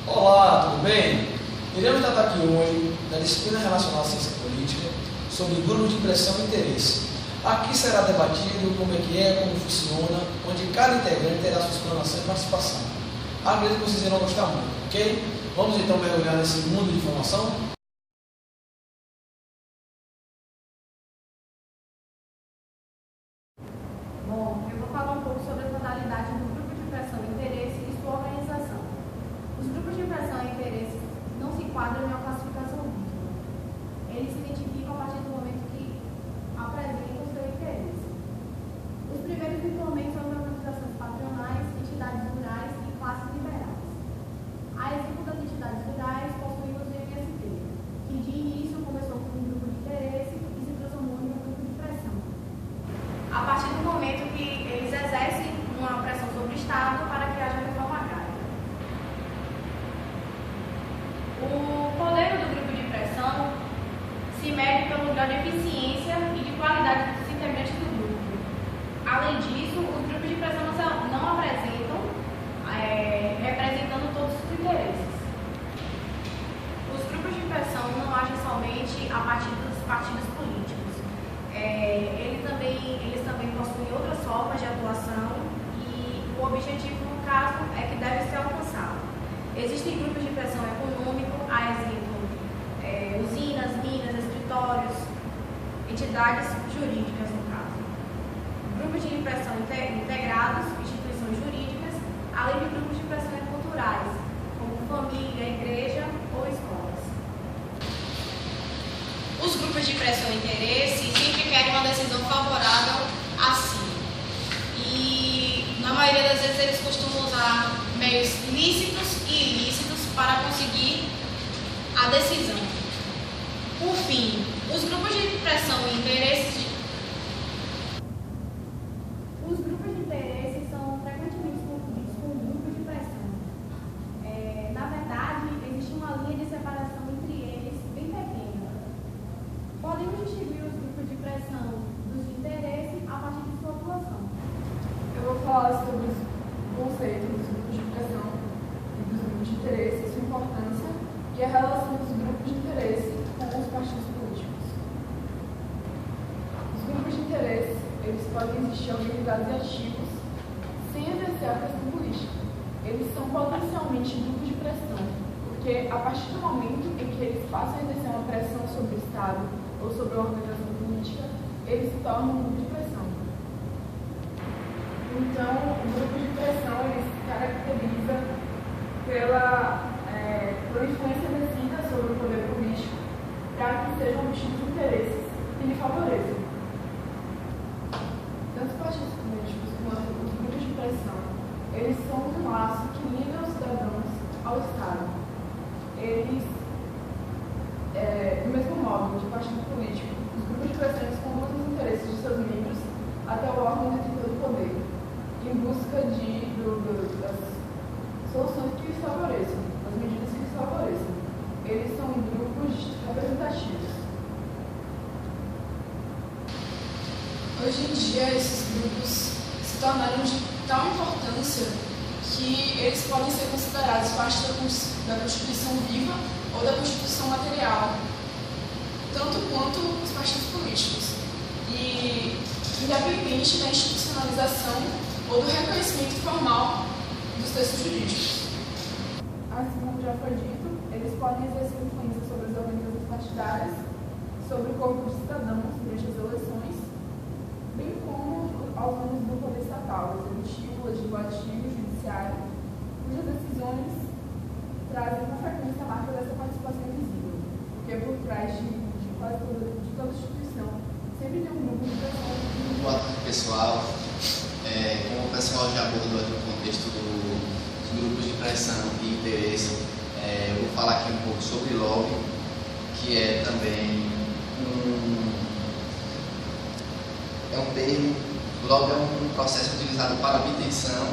Olá, tudo bem? Iremos tratar aqui hoje da disciplina relacionada à ciência política sobre grupos de pressão e interesse. Aqui será debatido como como funciona, onde cada integrante terá sua explanação e participação. Acredito que vocês irão gostar muito, ok? Vamos então mergulhar nesse mundo de informação? Bom, eu vou falar um pouco sobre as modalidades do grupo de pressão e interesse e sua organização. Os grupos de pressão e interesse não se enquadram em uma classificação rígida. Eles se identificam a partir do momento que apresentam o seu interesse. Os primeiros atualmente são as organizações patronais, entidades rurais e classes liberais. A exemplo das entidades rurais, possuímos o MST, que de início começou como um grupo de interesse e se transformou em um grupo de pressão. A partir do momento que eles exercem uma pressão sobre o Estado para que haja reforma agrária. O poder do grupo de pressão se mede pelo grau de eficiência e de qualidade dos integrantes do grupo. Além disso, os grupos de pressão não apresentam, representando todos os interesses. Os grupos de pressão não agem somente a partir dos partidos políticos. Eles também possuem outras formas de atuação e o objetivo, no caso, é que deve ser alcançado. Existem grupos de pressão econômico, a exemplo, usinas, minas, escritórios, entidades jurídicas, no caso. Grupos de pressão integrados, instituições jurídicas, além de grupos de pressão culturais, como família, igreja ou escolas. Os grupos de pressão e interesse sempre querem uma decisão favorável a si. E, na maioria das vezes, eles costumam usar meios lícitos e ilícitos para conseguir a decisão. Por fim, os grupos de pressão e interesse... Os grupos de interesse são frequentemente confundidos com grupos de pressão. Na verdade, existe uma linha de separação entre eles bem pequena. Podemos distinguir os grupos de pressão dos de interesse a partir de sua atuação. Eu vou falar sobre os conceitos dos grupos de pressão e dos grupos de interesse, sua importância e a relação dos grupos de interesse com os partidos políticos. Os grupos de interesse, eles podem existir organizados e ativos sem exercer a pressão política. Eles são potencialmente grupos de pressão, porque a partir do momento em que eles passam a exercer uma pressão sobre o Estado ou sobre a organização política, eles se tornam um grupo de pressão. Então, o grupo de pressão ele se caracteriza pela influência exercida sobre o poder político para que sejam obtidos interesses que lhe favoreçam. Tanto os partidos políticos quanto os grupos de pressão, eles são um laço que liga os cidadãos ao Estado. Eles, do mesmo modo de partido político, os grupos de pressão conduzem os interesses de seus membros até o órgão detentor do poder, em busca das soluções que lhes favoreçam, das medidas que lhes favoreçam. Eles são grupos representativos. Hoje em dia, esses grupos se tornaram de tal importância que eles podem ser considerados parte da Constituição viva ou da Constituição material, tanto quanto os partidos políticos. E, independente da institucionalização ou do reconhecimento formal dos textos jurídicos. Assim como já foi dito, eles podem exercer influência sobre as organizações partidárias, sobre o corpo de cidadãos durante as eleições, bem como aos órgãos do poder estatal, executivo, legislativo e judiciário, cujas decisões trazem com frequência a marca dessa participação invisível, porque por trás de quase toda instituição sempre tem um grupo de pressão. Boa tarde, pessoal. Como o pessoal já abordou aqui no contexto dos grupos de pressão e interesse, eu vou falar aqui um pouco sobre lobby, que é também um termo. Lobby é um processo utilizado para a obtenção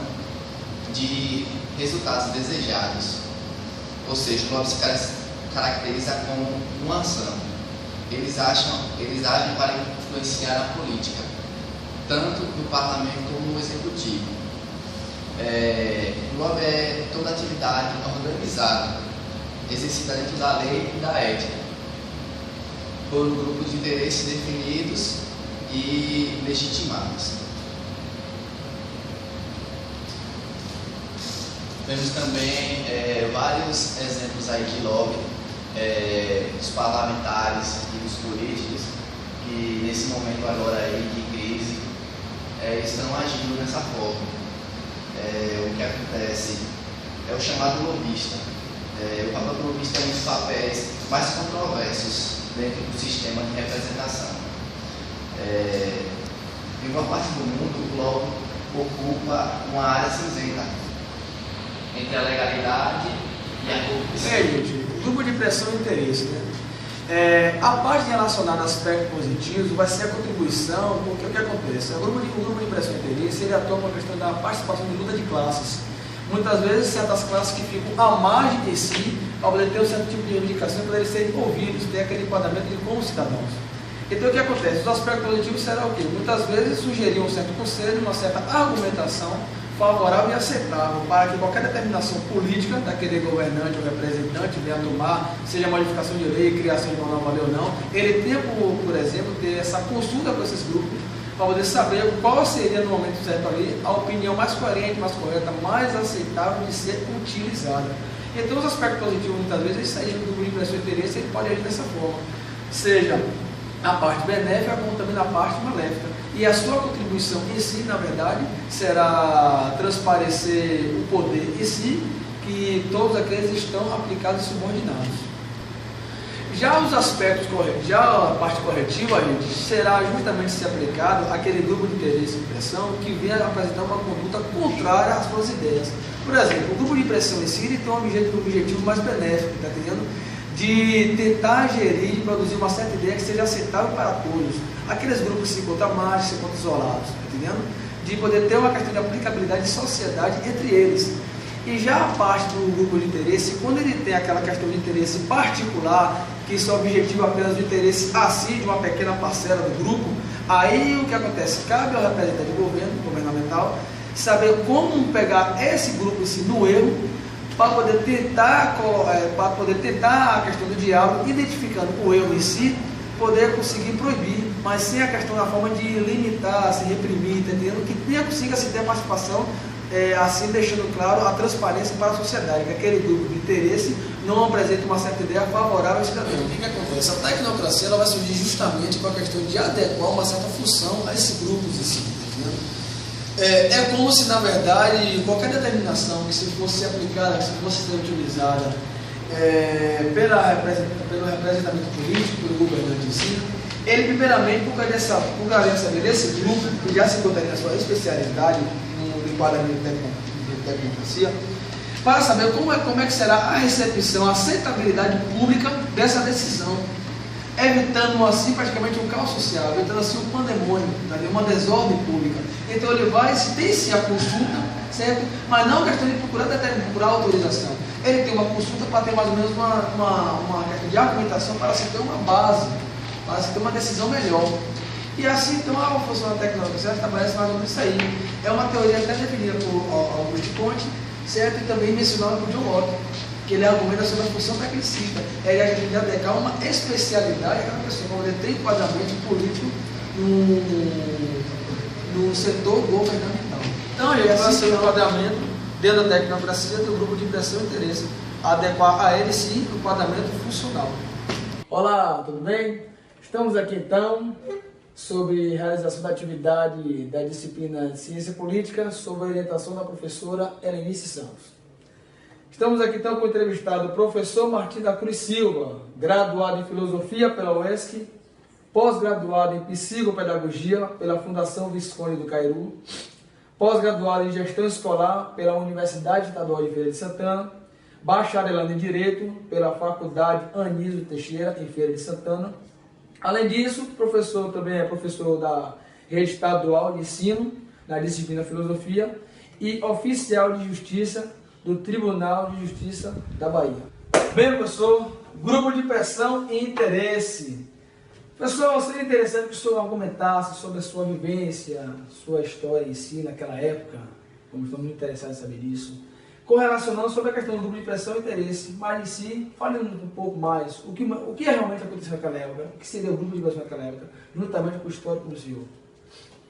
de resultados desejados, ou seja, o lobby se caracteriza como uma ação. Eles agem para influenciar a política, tanto no parlamento como no executivo. No LOB é toda atividade organizada, exercida dentro da lei e da ética, por grupos de interesses definidos e legitimados. Temos também vários exemplos aí de lobby, dos parlamentares e dos políticos que nesse momento agora aí de crise estão agindo dessa forma. O que acontece é o chamado lobista. O papel do lobista é um dos papéis mais controversos dentro do sistema de representação. Em uma parte do mundo, o lobby ocupa uma área cinzenta entre a legalidade e a corrupção. Gente, grupo de pressão e interesse, né? A parte relacionada a aspectos positivos vai ser a contribuição, porque o que acontece? O grupo de pressão e interesse, ele atua com a questão da participação de luta de classes. Muitas vezes, certas classes que ficam à margem de si, para poder ter um certo tipo de reivindicação, para eles serem ouvidos, ter aquele enquadramento de como cidadãos. Então, o que acontece? Os aspectos positivos serão o quê? Muitas vezes sugeriam um certo conselho, uma certa argumentação favorável e aceitável para que qualquer determinação política daquele governante ou representante venha a tomar, seja modificação de lei, criação de uma nova lei ou não, ele tenha, por exemplo, ter essa consulta com esses grupos para poder saber qual seria no momento certo ali a opinião mais coerente, mais correta, mais aceitável de ser utilizada. Então, os aspectos positivos, muitas vezes, isso aí do grupo de pressão e interesse, ele pode agir dessa forma, seja a parte benéfica, como também na parte maléfica. E a sua contribuição em si, na verdade, será transparecer o poder em si, que todos aqueles estão aplicados e subordinados. Já os aspectos corretos, já a parte corretiva, gente, será justamente se aplicado àquele grupo de interesse e pressão que venha apresentar uma conduta contrária às suas ideias. Por exemplo, o grupo de pressão em si ele tem um objetivo mais benéfico, está entendendo? De tentar gerir e produzir uma certa ideia que seja aceitável para todos. Aqueles grupos que se encontram margens, se encontram isolados, tá entendendo? De poder ter uma questão de aplicabilidade de sociedade entre eles. E já a parte do grupo de interesse, quando ele tem aquela questão de interesse particular, que seu objetivo é apenas o interesse assim de uma pequena parcela do grupo, aí o que acontece? Cabe ao representante governamental saber como pegar esse grupo assim, no erro, para poder tentar a questão do diálogo, identificando o erro em si, poder conseguir proibir, mas sem a questão da forma de limitar, se reprimir, entendendo? Que consiga se ter a participação, assim deixando claro a transparência para a sociedade, que aquele grupo de interesse não apresenta uma certa ideia favorável ao cidadão. O que acontece? A tecnocracia ela vai surgir justamente com a questão de adequar uma certa função a esse grupo em si, entendeu? É como se, na verdade, qualquer determinação que se fosse aplicada, que se fosse ser utilizada pelo representamento político, pelo governante em si, ele primeiramente procuraria saber desse grupo, que já se encontraria na sua especialidade no enquadramento de tecnocracia, para saber como é que será a recepção, a aceitabilidade pública dessa decisão, evitando assim praticamente um caos social, evitando assim um pandemônio, uma desordem pública. Então ele vai, se tem sim a consulta, certo? Mas não questão de procurar autorização. Ele tem uma consulta para ter mais ou menos uma questão de argumentação para se ter uma base, para se ter uma decisão melhor. E assim então a função da tecnologia estabelece mais ou menos isso aí. É uma teoria até definida por Auguste Comte, certo? E também mencionada por John Locke, que ele argumenta sobre a função tecnicista. É a gente de adequar uma especialidade àquela pessoa, para poder ter enquadramento político no setor governamental. Então, ele vai ser o enquadramento dentro da tecnocracia do grupo de pressão e interesse, adequar a ele sim o enquadramento funcional. Olá, tudo bem? Estamos aqui então sobre realização da atividade da disciplina de Ciência Política sob a orientação da professora Helenice Santos. Estamos aqui então com o entrevistado professor Martim da Cruz Silva, graduado em Filosofia pela UESC, pós-graduado em Psicopedagogia pela Fundação Visconde do Cairu, pós-graduado em Gestão Escolar pela Universidade Estadual de Feira de Santana, bacharelando em Direito pela Faculdade Anísio Teixeira, em Feira de Santana. Além disso, professor também é professor da Rede Estadual de Ensino, na disciplina Filosofia, e oficial de Justiça do Tribunal de Justiça da Bahia. Bem, professor, grupo de pressão e interesse. Pessoal, seria interessante que o senhor argumentasse sobre a sua vivência, sua história em si naquela época, como estamos muito interessados em saber disso. correlacionando sobre a questão do grupo de pressão e interesse, mas em si, falando um pouco mais, o que realmente aconteceu naquela época, o que seria o grupo de pressão naquela época, juntamente com o histórico do senhor.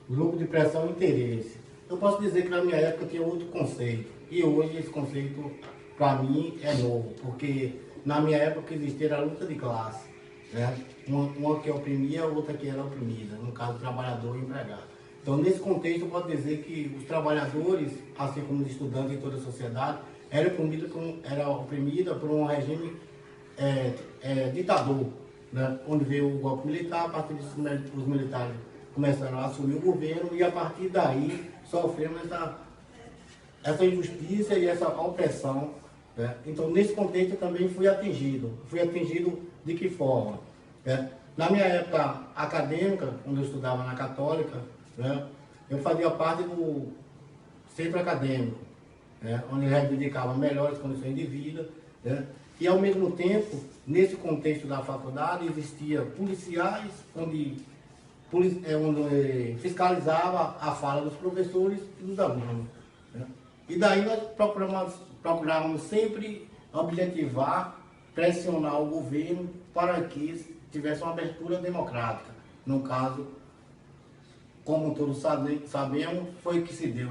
Grupo de pressão e interesse. Eu posso dizer que na minha época tinha outro conceito, e hoje esse conceito, para mim, é novo, porque na minha época existia a luta de classe, né? Uma que oprimia, outra que era oprimida, no caso, trabalhador e empregado. Então, nesse contexto, eu posso dizer que os trabalhadores, assim como os estudantes em toda a sociedade, era oprimida por um regime ditador, né? Onde veio o golpe militar, a partir disso os militares começaram a assumir o governo e a partir daí sofremos essa injustiça e essa opressão, né? Então, nesse contexto, eu também fui atingido. Fui atingido de que forma? Na minha época acadêmica, quando eu estudava na Católica, né, eu fazia parte do centro acadêmico, né, onde reivindicava melhores condições de vida, né, e ao mesmo tempo, nesse contexto da faculdade, existia policiais onde fiscalizava a fala dos professores e dos alunos, né. E daí nós procurávamos sempre objetivar, pressionar o governo para que tivesse uma abertura democrática. No caso, como todos sabemos, foi que se deu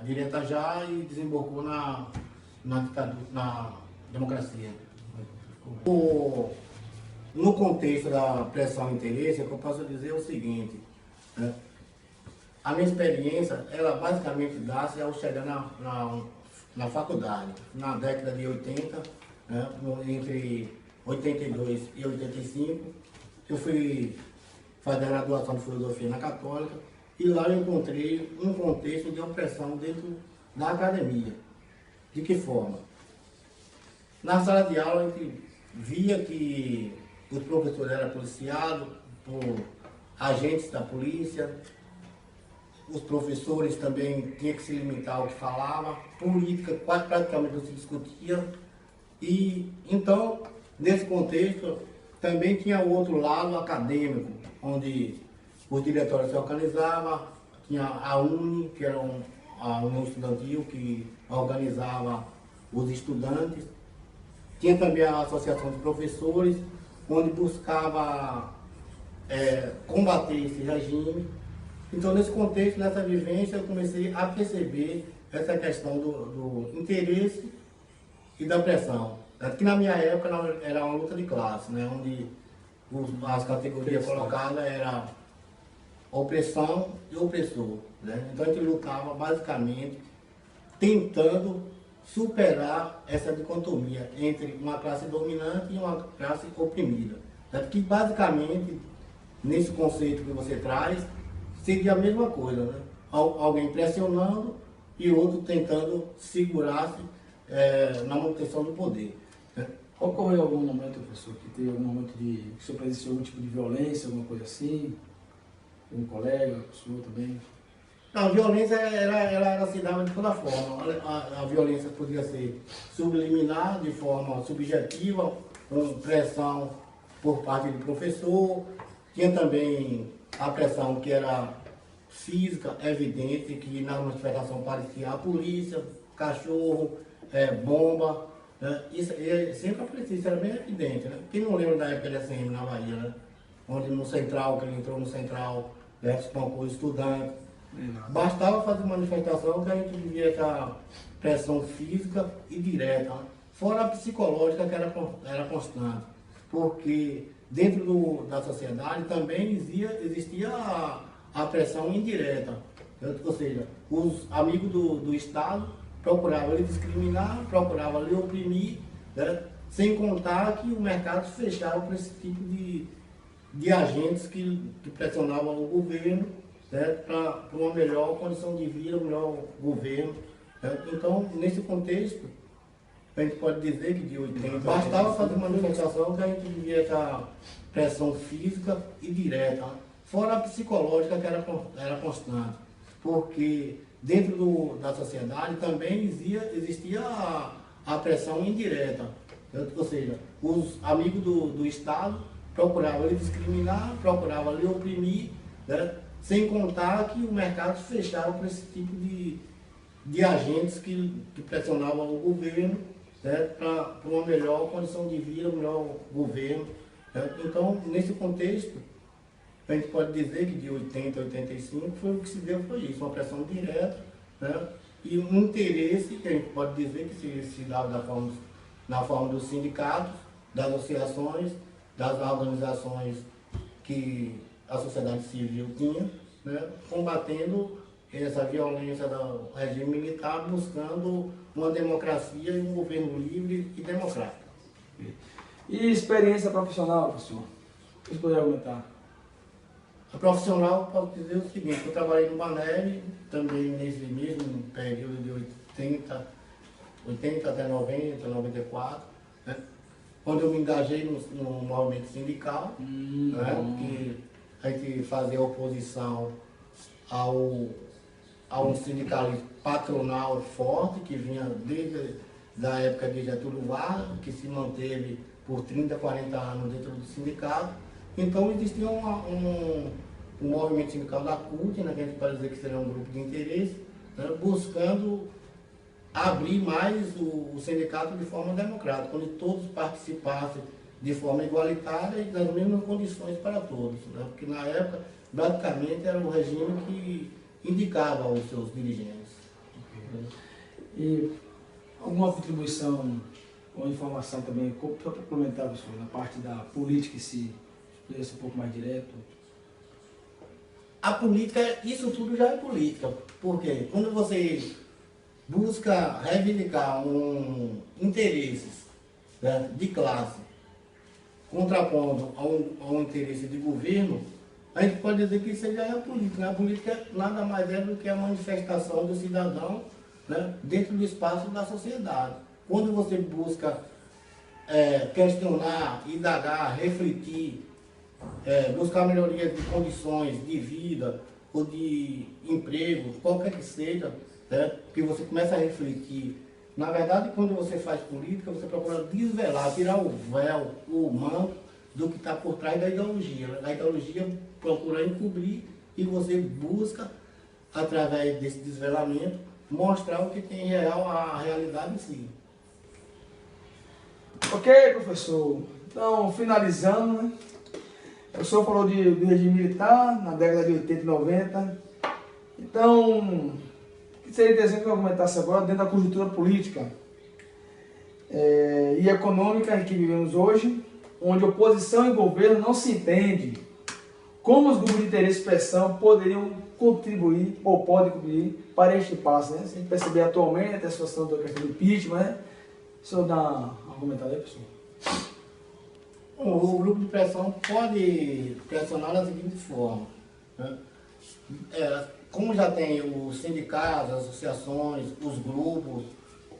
direta já e desembocou na democracia. No contexto da pressão e interesse, é que eu posso dizer o seguinte, né? A minha experiência, ela basicamente dá-se ao chegar na faculdade, na década de 80, né? Entre 82 e 85, eu fui fazer a graduação de filosofia na Católica e lá eu encontrei um contexto de opressão dentro da academia. De que forma? Na sala de aula a gente via que os professores eram policiados por agentes da polícia, os professores também tinham que se limitar ao que falava, política quase praticamente não se discutia. E então, nesse contexto, também tinha o outro lado acadêmico, onde os diretórios se organizavam, tinha a UNE, que era a União Estudantil, que organizava os estudantes, tinha também a Associação de Professores, onde buscava combater esse regime. Então, nesse contexto, nessa vivência, eu comecei a perceber essa questão do interesse e da pressão. Que na minha época era uma luta de classe, né? Onde as categorias colocadas eram opressão e opressor, né? Então a gente lutava basicamente tentando superar essa dicotomia entre uma classe dominante e uma classe oprimida. Que basicamente, nesse conceito que você traz, seria a mesma coisa, né? Alguém pressionando e outro tentando segurar-se na manutenção do poder. Ocorreu algum momento, professor, que teve algum momento que o senhor presenciou algum tipo de violência, alguma coisa assim? Um colega, o senhor também? Não, a violência ela se dava de toda forma. A violência podia ser subliminar, de forma subjetiva, com pressão por parte do professor. Tinha também a pressão que era física, evidente, que na manifestação parecia a polícia, cachorro, bomba. Isso sempre aparecia, isso era bem evidente, né? Quem não lembra da época da SM na Bahia, né? Onde no Central, que ele entrou no Central, espancou os estudantes. Bastava fazer manifestação que a gente vivia essa pressão física e direta, né? Fora a psicológica que era constante. Porque dentro da sociedade também existia a pressão indireta. Ou seja, os amigos do Estado procurava lhe discriminar, procurava lhe oprimir, né? Sem contar que o mercado se fechava para esse tipo de agentes que pressionavam o governo, né? Para uma melhor condição de vida, um melhor governo. Né? Então, nesse contexto, a gente pode dizer que de 80 bastava fazer manifestação que a gente vivia essa pressão física e direta, né? Fora a psicológica que era constante, porque dentro da sociedade também existia a pressão indireta, ou seja, os amigos do Estado procuravam lhe discriminar, procuravam lhe oprimir, né? Sem contar que o mercado se fechava para esse tipo de agentes que pressionavam o governo, né, para uma melhor condição de vida, um melhor governo. Né? Então, nesse contexto, a gente pode dizer que de 80 a 85 foi o que se deu, foi isso, uma pressão direta, né? E um interesse que a gente pode dizer que se dava na forma dos sindicatos, das associações, das organizações que a sociedade civil tinha, né? Combatendo essa violência do regime militar, buscando uma democracia e um governo livre e democrático. E experiência profissional, professor? Vocês poderiam aumentar? A profissional, posso dizer o seguinte, eu trabalhei no Banelli, também nesse mesmo período de 80 até 90, 94, né? Quando eu me engajei no movimento sindical, né? Que a gente fazia oposição a um sindicalismo patronal forte, que vinha desde a época de Getúlio Vargas, que se manteve por 30, 40 anos dentro do sindicato. Então existia um movimento sindical da CUT, né, que a gente pode dizer que seria um grupo de interesse, né, buscando abrir mais o sindicato de forma democrática, onde todos participassem de forma igualitária e nas mesmas condições para todos. Né, porque na época, praticamente, era o regime que indicava os seus dirigentes. E alguma contribuição ou informação também, para complementar, professor, na parte da política em si, poderia ser um pouco mais direto? A política, isso tudo já é política, porque quando você busca reivindicar interesses, né, de classe, contrapondo a um interesse de governo, a gente pode dizer que isso já é política. Né? A política nada mais é do que a manifestação do cidadão, né, dentro do espaço da sociedade. Quando você busca questionar, indagar, refletir, buscar melhoria de condições de vida ou de emprego, qualquer que seja, né, que você começa a refletir. Na verdade, quando você faz política, você procura desvelar, tirar o véu, o manto do que está por trás da ideologia. A ideologia procura encobrir e você busca, através desse desvelamento, mostrar o que tem real, a realidade em si. Ok, professor. Então, finalizando, né? O senhor falou do regime militar na década de 80 e 90. Então, seria interessante que eu argumentasse agora dentro da conjuntura política e econômica em que vivemos hoje, onde oposição e governo não se entende, como os grupos de interesse e pressão poderiam contribuir ou podem contribuir para este passo, né? Se a gente perceber atualmente até a situação da questão do impeachment, né? O senhor dá uma comentada aí, professor? O grupo de pressão pode pressionar da seguinte forma, né? Como já tem os sindicatos, as associações, os grupos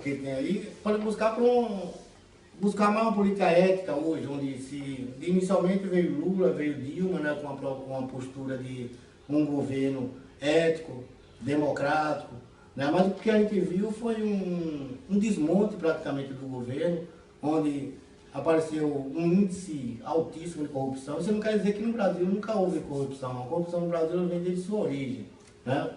que tem aí, pode buscar mais uma política ética hoje, onde inicialmente veio Lula, veio Dilma, né, com uma postura de um governo ético, democrático, né, mas o que a gente viu foi um desmonte praticamente do governo, onde apareceu um índice altíssimo de corrupção. Isso não quer dizer que no Brasil nunca houve corrupção. A corrupção no Brasil vem desde sua origem, né?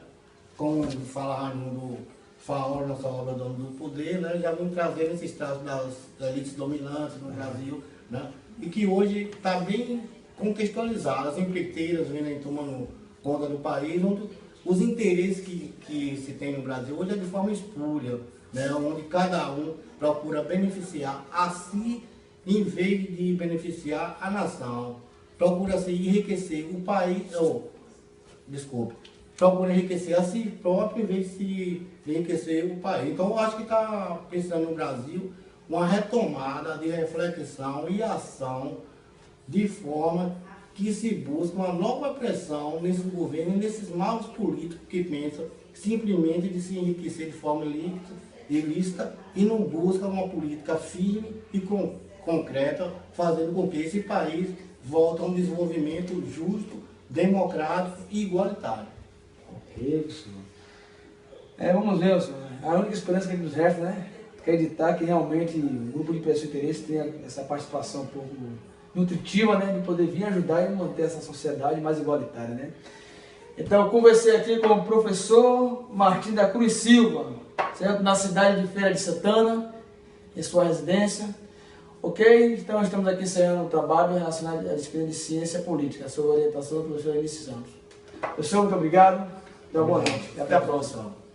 Como fala Raimundo Faoro na sua obra Dono do Poder, né? Já vem trazendo esses traços das elites dominantes no Brasil, né? E que hoje está bem contextualizado. As empreiteiras vêm tomando conta do país, onde os interesses que se tem no Brasil hoje é de forma espúria, né? Onde cada um procura beneficiar a si em vez de beneficiar a nação. Procura-se enriquecer o país, procura enriquecer a si próprio em vez de se enriquecer o país. Então eu acho que está precisando no Brasil uma retomada de reflexão e ação de forma que se busque uma nova pressão nesse governo e nesses maus políticos que pensam simplesmente de se enriquecer de forma ilícita e não buscam uma política firme e concreta, fazendo com que esse país volte a um desenvolvimento justo, democrático e igualitário. Ok, professor. Vamos ver, senhor. A única esperança que nos resta, né? Acreditar que realmente o grupo de pessoas de interesse tenha essa participação um pouco nutritiva, né? De poder vir ajudar e manter essa sociedade mais igualitária, né? Então, eu conversei aqui com o professor Martim da Cruz Silva, certo? Na cidade de Feira de Santana, em sua residência. Ok? Então, estamos aqui encerrando o trabalho relacionado à disciplina de Ciência Política, sob a orientação do professor Eunice Santos. Professor, muito obrigado. Boa noite. E até a próxima.